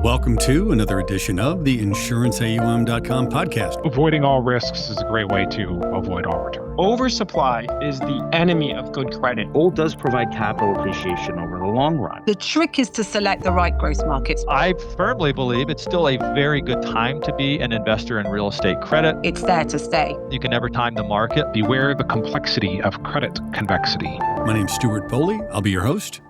Welcome to another edition of the InsuranceAUM.com podcast. Avoiding all risks is a great way to avoid all return. Oversupply is the enemy of good credit. Gold does provide capital appreciation over the long run. The trick is to select the right growth markets. I firmly believe it's still a very good time to be an investor in real estate credit. It's there to stay. You can never time the market. Beware of the complexity of credit convexity. My name's Stuart Foley. I'll be your host.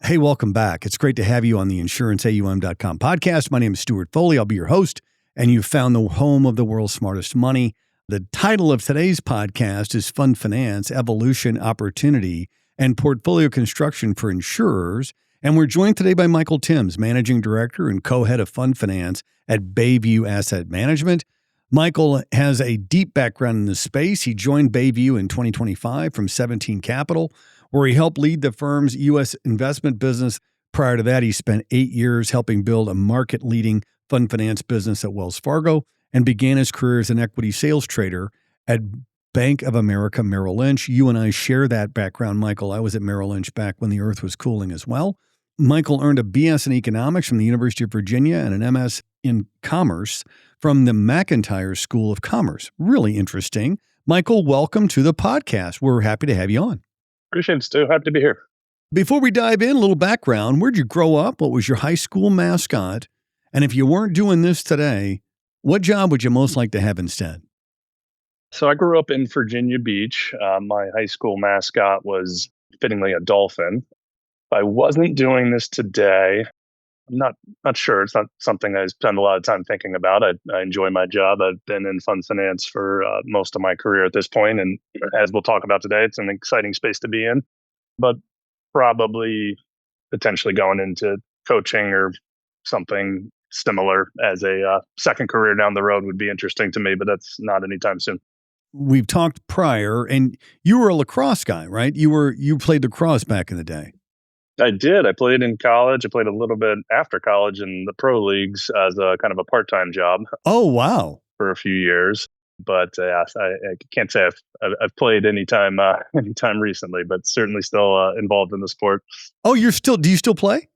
Hey, welcome back. It's great to have you on the InsuranceAUM.com podcast. My name is Stuart Foley. I'll be your host, and you've found the home of the world's smartest money. The title of today's podcast is Fund Finance, Evolution, Opportunity, and Portfolio Construction for Insurers. And we're joined today by Michael Timms, Managing Director and Co-Head of Fund Finance at Bayview Asset Management. Michael has a deep background in this space. He joined Bayview in 2025 from 17 Capital, where he helped lead the firm's U.S. investment business. Prior to that, he spent 8 years helping build a market-leading fund finance business at Wells Fargo and began his career as an equity sales trader at Bank of America Merrill Lynch. You and I share that background, Michael. I was at Merrill Lynch back when the earth was cooling as well. Michael earned a BS in economics from the University of Virginia and an MS in commerce from the McIntire School of Commerce. Really interesting. Michael, welcome to the podcast. We're happy to have you on. Appreciate it, Stu. Happy to be here. Before we dive in, a little background. Where'd you grow up? What was your high school mascot? And if you weren't doing this today, what job would you most like to have instead? So I grew up in Virginia Beach. My high school mascot was fittingly a dolphin. If I wasn't doing this today, I'm not sure. It's not something I spend a lot of time thinking about. I enjoy my job. I've been in fund finance for most of my career at this point. And as we'll talk about today, it's an exciting space to be in. But probably potentially going into coaching or something similar as a second career down the road would be interesting to me, but that's not anytime soon. We've talked prior, and you were a lacrosse guy, right? You played lacrosse back in the day. I did. I played in college. I played a little bit after college in the pro leagues as a kind of a part-time job. Oh, wow. For a few years. But I can't say I've played anytime recently, but certainly still involved in the sport. Oh, do you still play?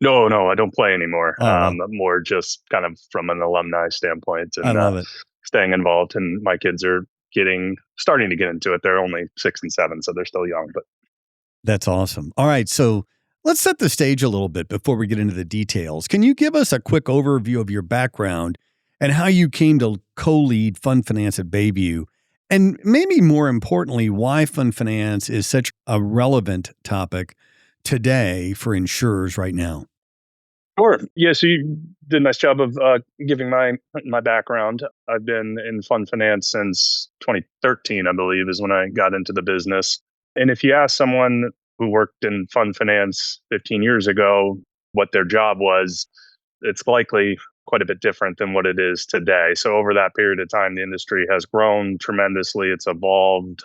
No, I don't play anymore. Oh. More just kind of from an alumni standpoint. And, I love it. Staying involved. And my kids are starting to get into it. They're only 6 and 7, so they're still young. But that's awesome. All right, so let's set the stage a little bit before we get into the details. Can you give us a quick overview of your background and how you came to co-lead fund finance at Bayview? And maybe more importantly, why fund finance is such a relevant topic today for insurers right now. Sure. Yeah, so you did a nice job of giving my background. I've been in fund finance since 2013, I believe, is when I got into the business. And if you ask someone who worked in fund finance 15 years ago what their job was, it's likely quite a bit different than what it is today. So over that period of time, the industry has grown tremendously. It's evolved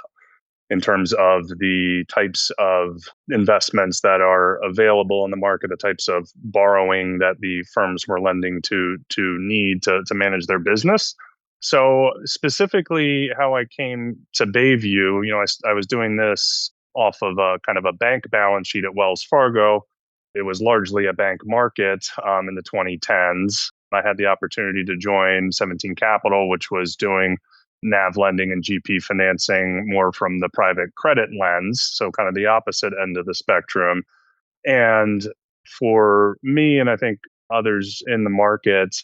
in terms of the types of investments that are available in the market, the types of borrowing that the firms were lending to need to manage their business. So specifically how I came to Bayview, I was doing this off of a kind of a bank balance sheet at Wells Fargo. It was largely a bank market in the 2010s. I had the opportunity to join 17 Capital, which was doing NAV lending and GP financing more from the private credit lens, so kind of the opposite end of the spectrum. And for me, and I think others in the market,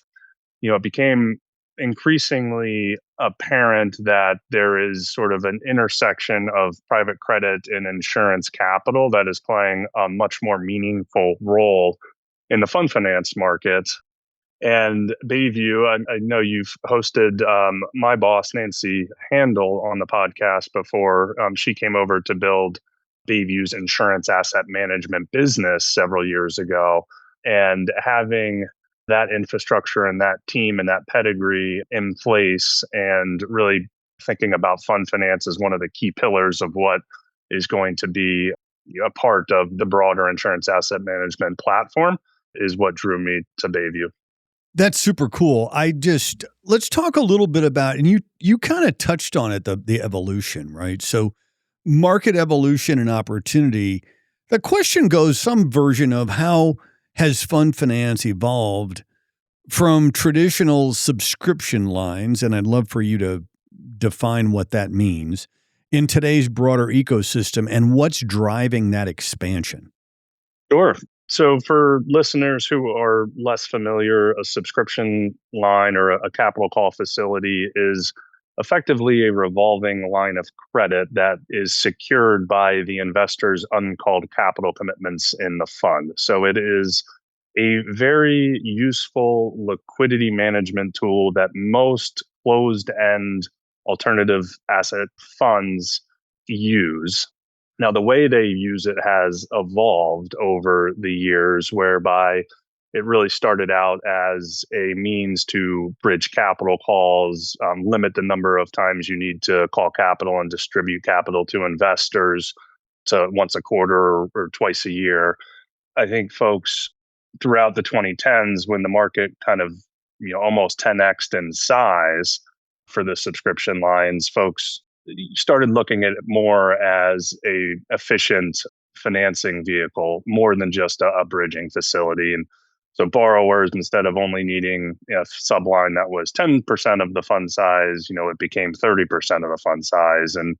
it became increasingly apparent that there is sort of an intersection of private credit and insurance capital that is playing a much more meaningful role in the fund finance market. And Bayview, I know you've hosted my boss, Nancy Handel, on the podcast before. She came over to build Bayview's insurance asset management business several years ago. And having that infrastructure and that team and that pedigree in place and really thinking about fund finance as one of the key pillars of what is going to be a part of the broader insurance asset management platform is what drew me to Bayview. That's super cool. Let's talk a little bit about, and you kind of touched on it, the evolution, right? So market evolution and opportunity. The question goes some version of how has fund finance evolved from traditional subscription lines, and I'd love for you to define what that means, in today's broader ecosystem and what's driving that expansion? Sure. So, for listeners who are less familiar, a subscription line or a capital call facility is effectively a revolving line of credit that is secured by the investor's uncalled capital commitments in the fund. So, it is a very useful liquidity management tool that most closed end alternative asset funds use. Now, the way they use it has evolved over the years, whereby it really started out as a means to bridge capital calls, limit the number of times you need to call capital and distribute capital to investors to once a quarter or twice a year. I think folks throughout the 2010s, when the market kind of almost 10x'd in size for the subscription lines, folks started looking at it more as a efficient financing vehicle, more than just a bridging facility. And so borrowers, instead of only needing a subline that was 10% of the fund size, it became 30% of the fund size. And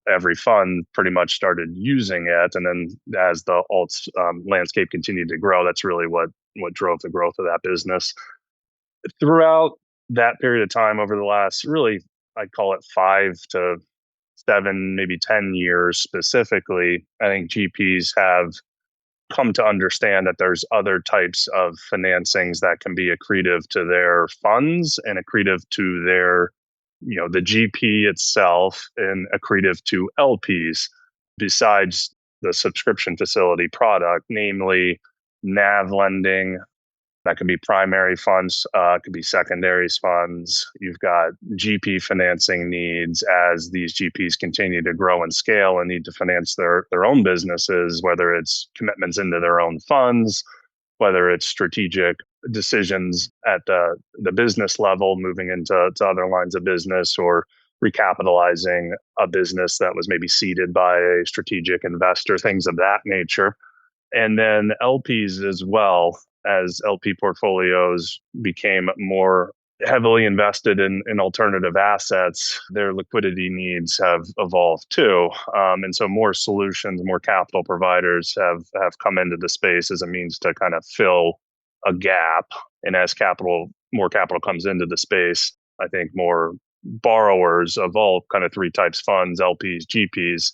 every fund pretty much started using it. And then as the alts landscape continued to grow, that's really what drove the growth of that business. Throughout that period of time, over the last really, I'd call it 5 to 7, maybe 10 years specifically, I think GPs have come to understand that there's other types of financings that can be accretive to their funds and accretive to their, the GP itself, and accretive to LPs besides the subscription facility product, namely NAV lending. That could be primary funds, could be secondaries funds. You've got GP financing needs as these GPs continue to grow and scale and need to finance their own businesses, whether it's commitments into their own funds, whether it's strategic decisions at the business level, moving into other lines of business, or recapitalizing a business that was maybe seeded by a strategic investor, things of that nature. And then LPs as well, as LP portfolios became more heavily invested in alternative assets, their liquidity needs have evolved too. And so more solutions, more capital providers have come into the space as a means to kind of fill a gap. And as more capital comes into the space, I think more borrowers of all kind of three types, funds, LPs, GPs,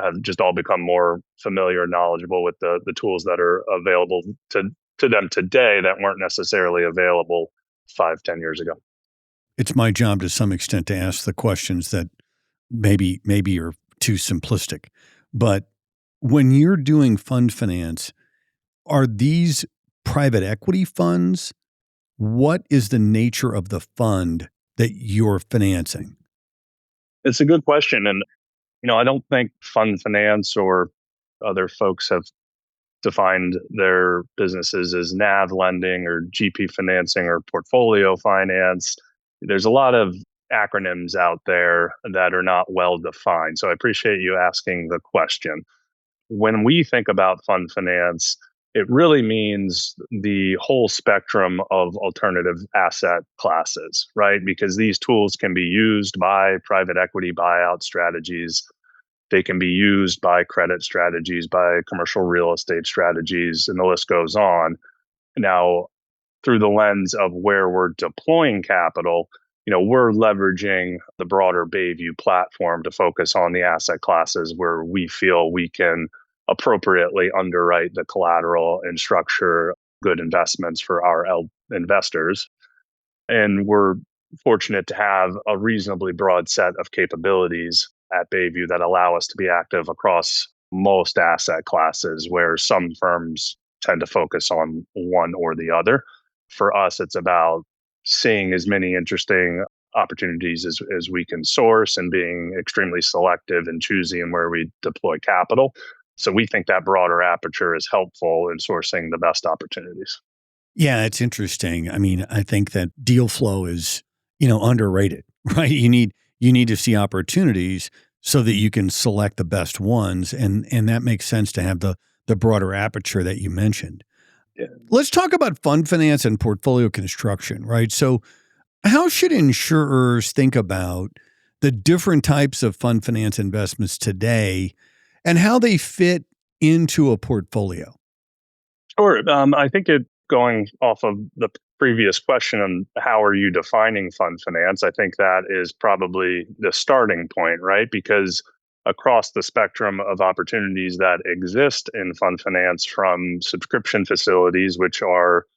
have just all become more familiar and knowledgeable with the tools that are available to them today that weren't necessarily available 5-10 years ago. It's my job to some extent to ask the questions that maybe are too simplistic. But when you're doing fund finance, are these private equity funds? What is the nature of the fund that you're financing? It's a good question. And, I don't think fund finance or other folks have defined their businesses as NAV lending or GP financing or portfolio finance. There's a lot of acronyms out there that are not well defined. So I appreciate you asking the question. When we think about fund finance, it really means the whole spectrum of alternative asset classes, right? Because these tools can be used by private equity buyout strategies. They can be used by credit strategies, by commercial real estate strategies, and the list goes on. Now, through the lens of where we're deploying capital, we're leveraging the broader Bayview platform to focus on the asset classes where we feel we can appropriately underwrite the collateral and structure good investments for our investors. And we're fortunate to have a reasonably broad set of capabilities at Bayview that allow us to be active across most asset classes, where some firms tend to focus on one or the other. For us, it's about seeing as many interesting opportunities as we can source and being extremely selective and choosy in where we deploy capital. So we think that broader aperture is helpful in sourcing the best opportunities. Yeah, it's interesting. I mean, I think that deal flow is, underrated, right? You need to see opportunities so that you can select the best ones. And that makes sense to have the broader aperture that you mentioned. Let's talk about fund finance and portfolio construction, right? So how should insurers think about the different types of fund finance investments today and how they fit into a portfolio? Sure. I think going off of the previous question on how are you defining fund finance, I think that is probably the starting point, right? Because across the spectrum of opportunities that exist in fund finance, from subscription facilities, which are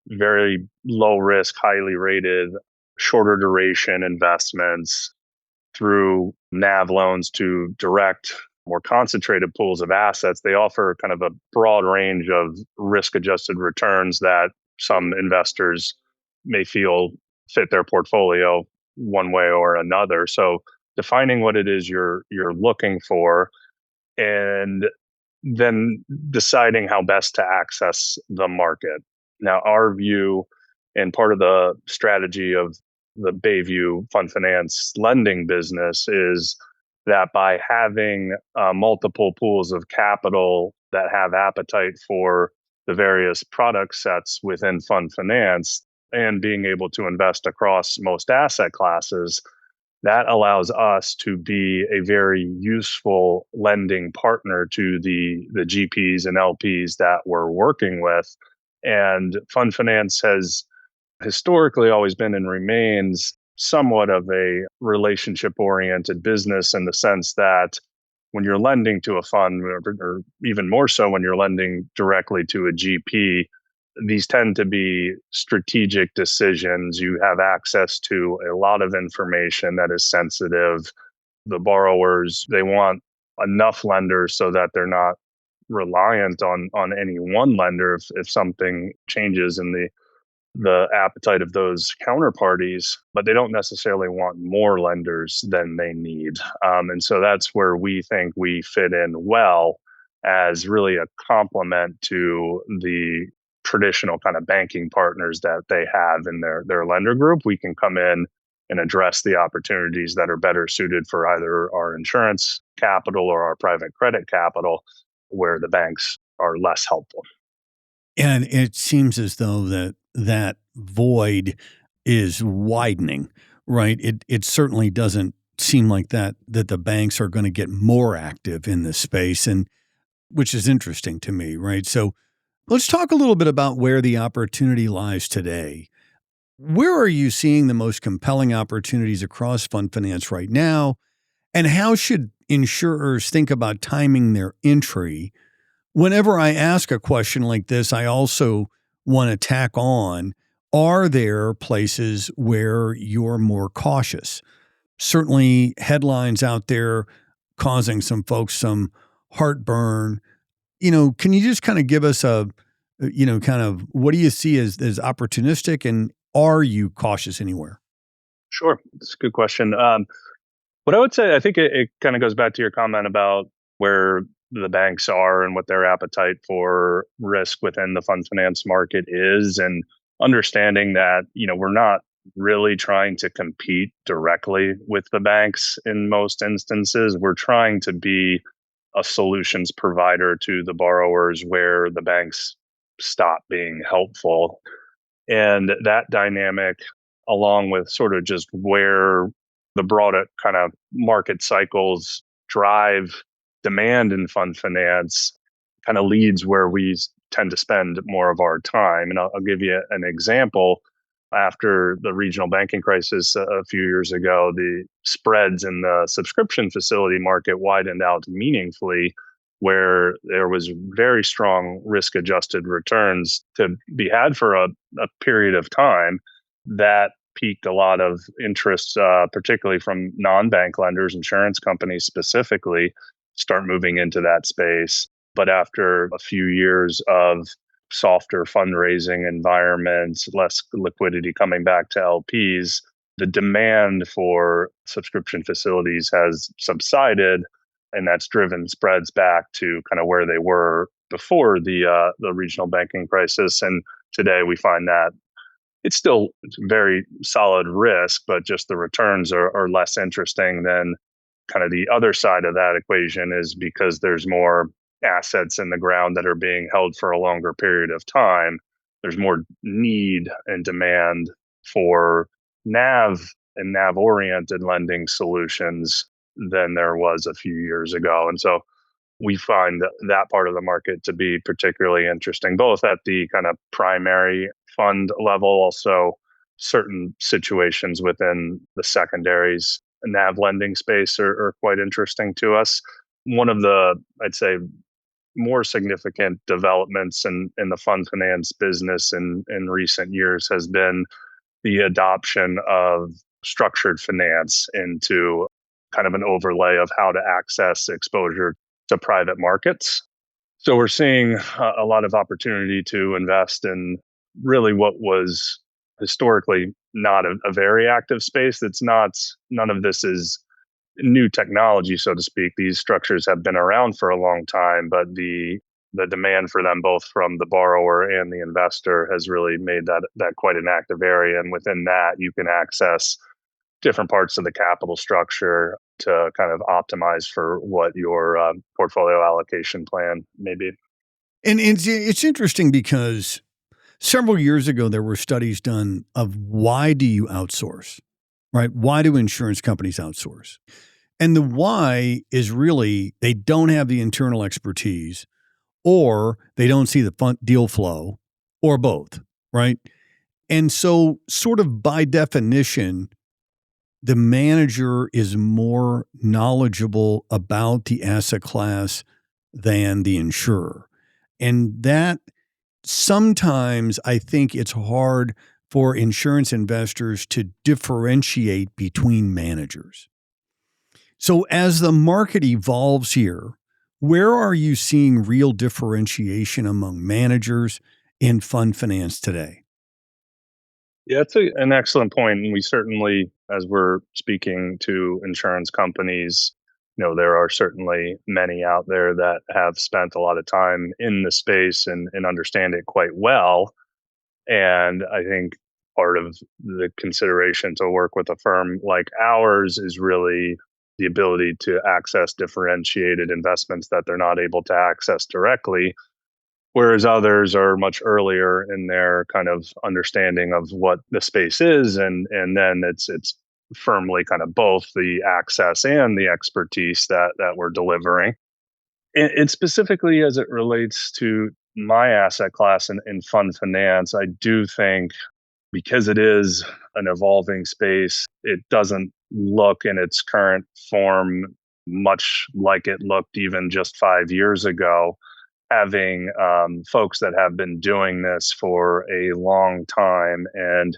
very low risk, highly rated, shorter duration investments, through NAV loans to direct, more concentrated pools of assets, they offer kind of a broad range of risk adjusted returns that some investors may feel fit their portfolio one way or another. So defining what it is you're looking for, and then deciding how best to access the market. Now, our view and part of the strategy of the Bayview Fund Finance lending business is that by having multiple pools of capital that have appetite for the various product sets within fund finance and being able to invest across most asset classes, that allows us to be a very useful lending partner to the GPs and LPs that we're working with. And fund finance has historically always been and remains somewhat of a relationship oriented business, in the sense that when you're lending to a fund, or even more so when you're lending directly to a GP, these tend to be strategic decisions. You have access to a lot of information that is sensitive. The borrowers, they want enough lenders so that they're not reliant on any one lender if something changes in the appetite of those counterparties, but they don't necessarily want more lenders than they need. And so that's where we think we fit in well, as really a complement to the traditional kind of banking partners that they have in their lender group. We can come in and address the opportunities that are better suited for either our insurance capital or our private credit capital, where the banks are less helpful. And it seems as though that void is widening, right? It certainly doesn't seem like that the banks are going to get more active in this space, and which is interesting to me, right? So let's talk a little bit about where the opportunity lies today. Where are you seeing the most compelling opportunities across fund finance right now? And how should insurers think about timing their entry? Whenever I ask a question like this, I also want to tack on, are there places where you're more cautious? Certainly headlines out there causing some folks some heartburn. Can you just kind of give us kind of what do you see as opportunistic, and are you cautious anywhere? Sure. It's a good question. What I would say, I think it kind of goes back to your comment about where the banks are and what their appetite for risk within the fund finance market is, and understanding that, we're not really trying to compete directly with the banks in most instances. We're trying to be a solutions provider to the borrowers where the banks stop being helpful. And that dynamic, along with sort of just where the broader kind of market cycles drive demand in fund finance, kind of leads where we tend to spend more of our time. And I'll give you an example. After the regional banking crisis a few years ago, the spreads in the subscription facility market widened out meaningfully, where there was very strong risk adjusted returns to be had for a period of time. That piqued a lot of interest, particularly from non-bank lenders, insurance companies specifically, start moving into that space. But after a few years of softer fundraising environments, less liquidity coming back to LPs, the demand for subscription facilities has subsided, and that's driven spreads back to kind of where they were before the regional banking crisis. And today we find that it's still very solid risk, but just the returns are less interesting. Than kind of the other side of that equation is because there's more assets in the ground that are being held for a longer period of time, there's more need and demand for NAV and NAV oriented lending solutions than there was a few years ago. And so we find that part of the market to be particularly interesting, both at the kind of primary fund level, also certain situations within the secondaries NAV lending space are quite interesting to us. One of the, I'd say, more significant developments in the fund finance business in recent years has been the adoption of structured finance into kind of an overlay of how to access exposure to private markets. So we're seeing a lot of opportunity to invest in really what was historically not a very active space. None of this is new technology, so to speak. These structures have been around for a long time, but the demand for them, both from the borrower and the investor, has really made that quite an active area. And within that, you can access different parts of the capital structure to kind of optimize for what your portfolio allocation plan may be. And it's interesting because several years ago, there were studies done of why do you outsource, right? Why do insurance companies outsource? And the why is really they don't have the internal expertise, or they don't see the deal flow, or both, right? And so sort of by definition, the manager is more knowledgeable about the asset class than the insurer. And that sometimes I think it's hard for insurance investors to differentiate between managers. So as the market evolves here, where are you seeing real differentiation among managers in fund finance today? Yeah, that's an excellent point. And we certainly, as we're speaking to insurance companies, there are certainly many out there that have spent a lot of time in the space and understand it quite well. And I think part of the consideration to work with a firm like ours is really the ability to access differentiated investments that they're not able to access directly, whereas others are much earlier in their kind of understanding of what the space is, and then it's firmly kind of both the access and the expertise that we're delivering. And specifically as it relates to my asset class in fund finance, I do think because it is an evolving space, it doesn't look in its current form much like it looked even just 5 years ago. Having folks that have been doing this for a long time and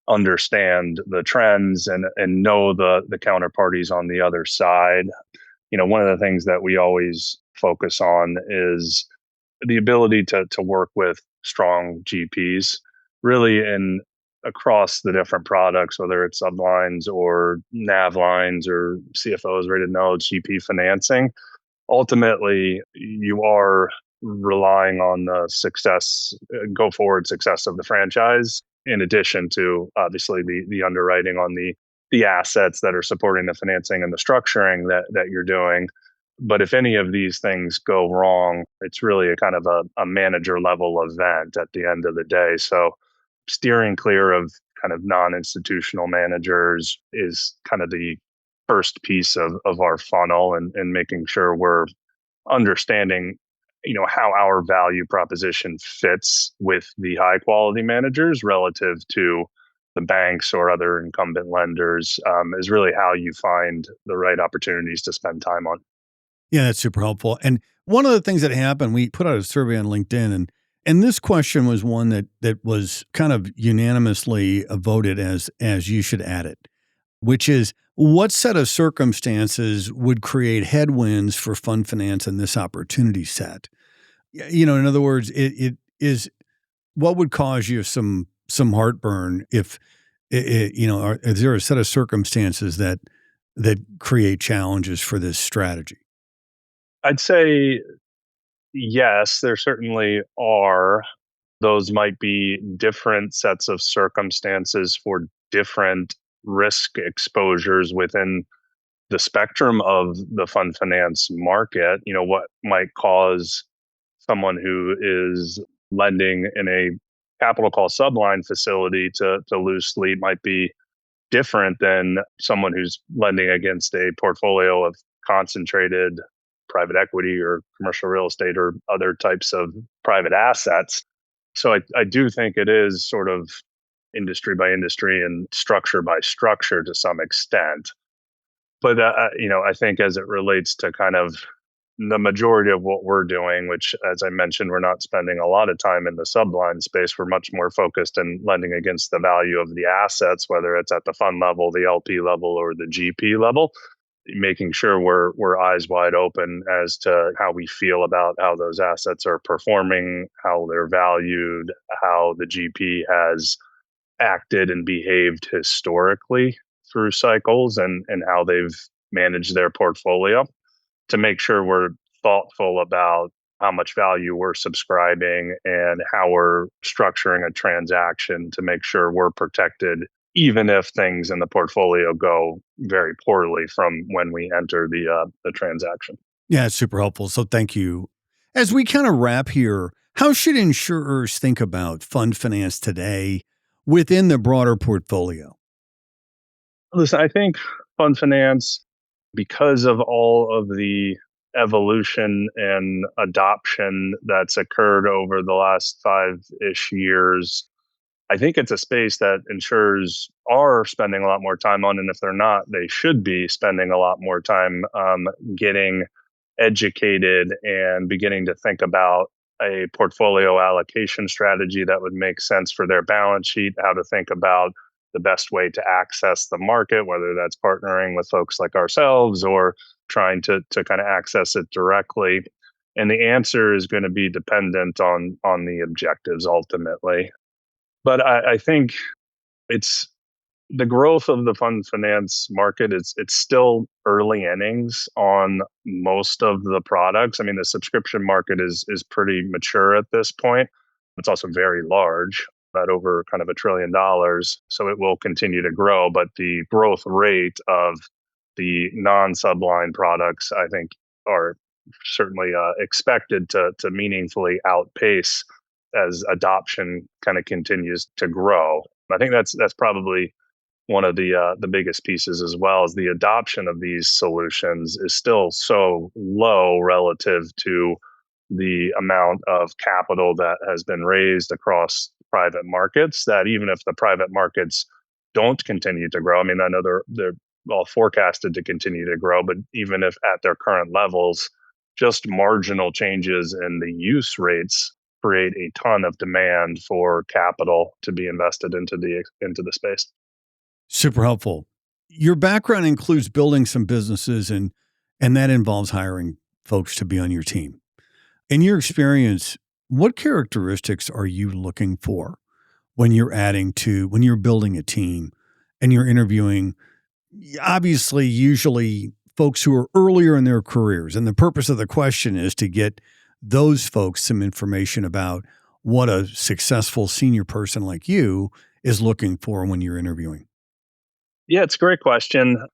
understand the trends and know the counterparties on the other side. One of the things that we always focus on is the ability to work with strong GPs, really in across the different products, whether it's sublines or NAV lines or CFOs, rated notes, GP financing. Ultimately, you are relying on the go forward success of the franchise, in addition to obviously the underwriting on the assets that are supporting the financing and the structuring that you're doing. But if any of these things go wrong, it's really a kind of a manager level event at the end of the day. So steering clear of kind of non-institutional managers is kind of the first piece of our funnel, and making sure we're understanding how our value proposition fits with the high quality managers relative to the banks or other incumbent lenders is really how you find the right opportunities to spend time on. Yeah, that's super helpful. And one of the things that happened, we put out a survey on LinkedIn, and this question was one that was kind of unanimously voted as you should add it, which is what set of circumstances would create headwinds for fund finance in this opportunity set? In other words, it is what would cause you some heartburn if is there a set of circumstances that create challenges for this strategy? I'd say yes, there certainly are. Those might be different sets of circumstances for different risk exposures within the spectrum of the fund finance market, what might cause someone who is lending in a capital call subline facility to lose sleep might be different than someone who's lending against a portfolio of concentrated private equity or commercial real estate or other types of private assets. So I do think it is sort of industry by industry and structure by structure to some extent. But I think as it relates to kind of the majority of what we're doing, which, as I mentioned, we're not spending a lot of time in the subline space. We're much more focused in lending against the value of the assets, whether it's at the fund level, the LP level, or the GP level, making sure we're eyes wide open as to how we feel about how those assets are performing, how they're valued, how the GP has acted and behaved historically through cycles, and how they've managed their portfolio, to make sure we're thoughtful about how much value we're subscribing and how we're structuring a transaction to make sure we're protected, even if things in the portfolio go very poorly from when we enter the transaction. Yeah, it's super helpful. So thank you. As we kind of wrap here, how should insurers think about fund finance today within the broader portfolio? Listen, I think fund finance, because of all of the evolution and adoption that's occurred over the last 5-ish years, I think it's a space that insurers are spending a lot more time on. And if they're not, they should be spending a lot more time getting educated and beginning to think about a portfolio allocation strategy that would make sense for their balance sheet, how to think about the best way to access the market, whether that's partnering with folks like ourselves or trying to kind of access it directly. And the answer is going to be dependent on the objectives ultimately. But I think it's the growth of the fund finance market. It's still early innings on most of the products. I mean, the subscription market is pretty mature at this point. It's also very large, at over kind of $1 trillion. So it will continue to grow. But the growth rate of the non-subline products, I think, are certainly expected to meaningfully outpace as adoption kind of continues to grow. I think that's probably one of the biggest pieces, as well as the adoption of these solutions is still so low relative to the amount of capital that has been raised across private markets, that even if the private markets don't continue to grow, I mean, I know they're all forecasted to continue to grow, but even if at their current levels, just marginal changes in the use rates create a ton of demand for capital to be invested into the space. Super helpful. Your background includes building some businesses, and that involves hiring folks to be on your team. In your experience, what characteristics are you looking for when you're building a team and you're interviewing, obviously, usually folks who are earlier in their careers? And the purpose of the question is to get those folks some information about what a successful senior person like you is looking for when you're interviewing. Yeah, it's a great question.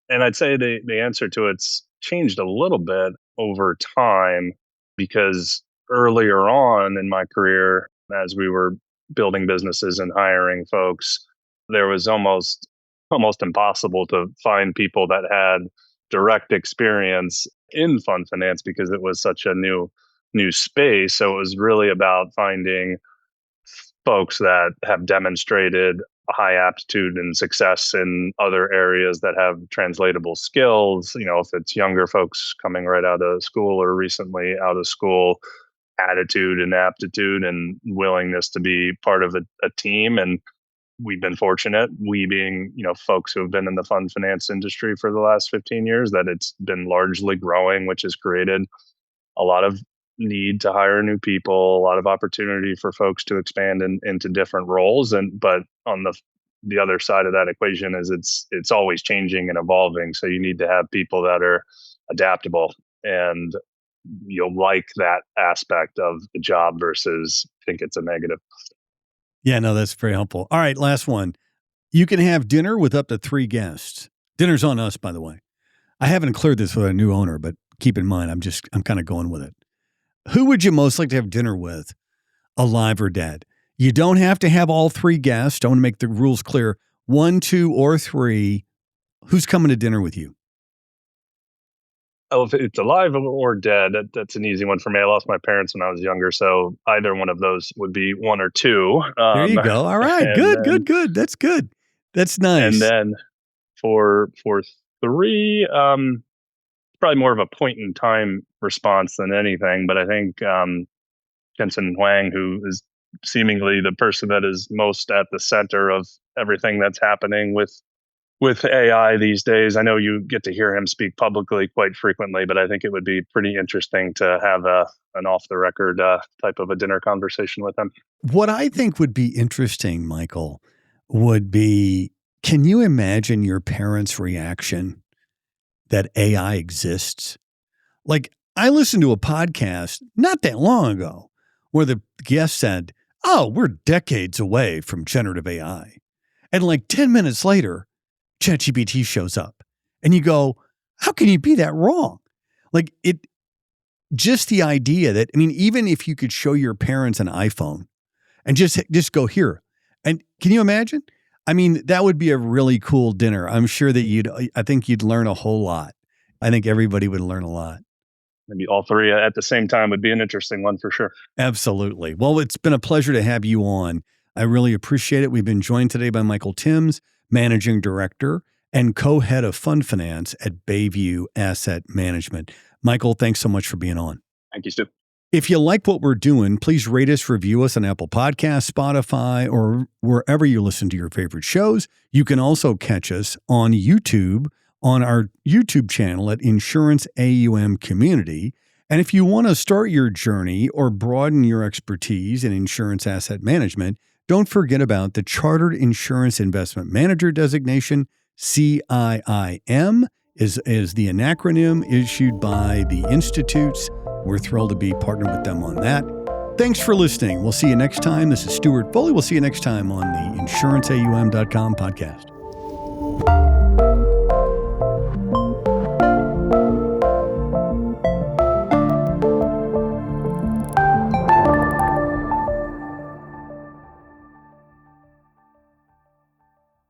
And I'd say the answer to it's changed a little bit over time, because earlier on in my career, as we were building businesses and hiring folks, there was almost impossible to find people that had direct experience in fund finance because it was such a new space. So it was really about finding folks that have demonstrated a high aptitude and success in other areas that have translatable skills. If it's younger folks coming right out of school or recently out of school, attitude and aptitude and willingness to be part of a team. And we've been fortunate, we being, folks who have been in the fund finance industry for the last 15 years, that it's been largely growing, which has created a lot of need to hire new people, a lot of opportunity for folks to expand into different roles. But on the other side of that equation is it's always changing and evolving. So you need to have people that are adaptable, and you'll like that aspect of the job versus think it's a negative. Yeah, no, that's very helpful. All right, last one. You can have dinner with up to 3 guests. Dinner's on us, by the way. I haven't cleared this with a new owner, but keep in mind, I'm kind of going with it. Who would you most like to have dinner with, alive or dead? You don't have to have all three guests. I want to make the rules clear. 1, 2, or 3. Who's coming to dinner with you? Oh, if it's alive or dead, that's an easy one for me. I lost my parents when I was younger, so either one of those would be 1 or 2. There you go. All right. Good. That's good. That's nice. And then for 3, probably more of a point in time response than anything. But I think Jensen Huang, who is seemingly the person that is most at the center of everything that's happening with AI these days. I know you get to hear him speak publicly quite frequently, but I think it would be pretty interesting to have an off-the-record type of a dinner conversation with him. What I think would be interesting, Michael, would be, can you imagine your parents' reaction that AI exists? Like, I listened to a podcast not that long ago where the guest said, "Oh, we're decades away from generative AI." And like 10 minutes later, ChatGPT shows up and you go, how can you be that wrong? Like just the idea that, I mean, even if you could show your parents an iPhone and just go here, and can you imagine? I mean, that would be a really cool dinner. I'm sure that I think you'd learn a whole lot. I think everybody would learn a lot. Maybe all 3 at the same time would be an interesting one for sure. Absolutely. Well, it's been a pleasure to have you on. I really appreciate it. We've been joined today by Michael Timms, Managing Director and Co-Head of Fund Finance at Bayview Asset Management. Michael, thanks so much for being on. Thank you, Stu. If you like what we're doing, please rate us, review us on Apple Podcasts, Spotify, or wherever you listen to your favorite shows. You can also catch us on YouTube, on our YouTube channel at Insurance AUM Community. And if you want to start your journey or broaden your expertise in insurance asset management, don't forget about the Chartered Insurance Investment Manager designation. CIIM is the acronym issued by the institutes. We're thrilled to be partnered with them on that. Thanks for listening. We'll see you next time. This is Stuart Foley. We'll see you next time on the InsuranceAUM.com podcast.